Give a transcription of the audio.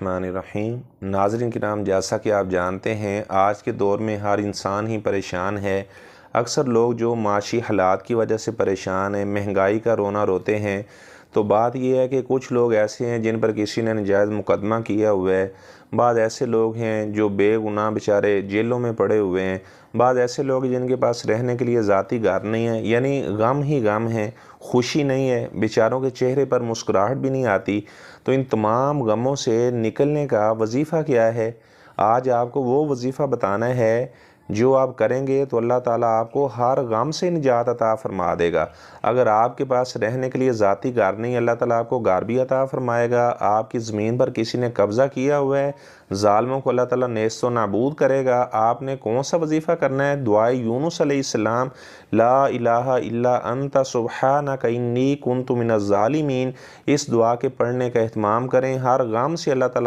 الرحمن الرحیم۔ ناظرین کرام، جیسا کہ آپ جانتے ہیں آج کے دور میں ہر انسان ہی پریشان ہے۔ اکثر لوگ جو معاشی حالات کی وجہ سے پریشان ہیں، مہنگائی کا رونا روتے ہیں، تو بات یہ ہے کہ کچھ لوگ ایسے ہیں جن پر کسی نے ناجائز مقدمہ کیا ہوا ہے، بعض ایسے لوگ ہیں جو بے گناہ بیچارے جیلوں میں پڑے ہوئے ہیں، بعض ایسے لوگ جن کے پاس رہنے کے لیے ذاتی گھر نہیں ہے، یعنی غم ہی غم ہے، خوشی نہیں ہے، بیچاروں کے چہرے پر مسکراہٹ بھی نہیں آتی۔ تو ان تمام غموں سے نکلنے کا وظیفہ کیا ہے؟ آج آپ کو وہ وظیفہ بتانا ہے جو آپ کریں گے تو اللہ تعالیٰ آپ کو ہر غم سے نجات عطا فرما دے گا۔ اگر آپ کے پاس رہنے کے لیے ذاتی گھر نہیں، اللہ تعالیٰ آپ کو گھر بھی عطا فرمائے گا۔ آپ کی زمین پر کسی نے قبضہ کیا ہوا ہے، ظالموں کو اللہ تعالیٰ نیست و نابود کرے گا۔ آپ نے کون سا وظیفہ کرنا ہے؟ دعائے یونس علیہ السلام، لا الہ الا انت سبحانک انی کنت من الظالمین، اس دعا کے پڑھنے کا اہتمام کریں۔ ہر غم سے اللہ تعالیٰ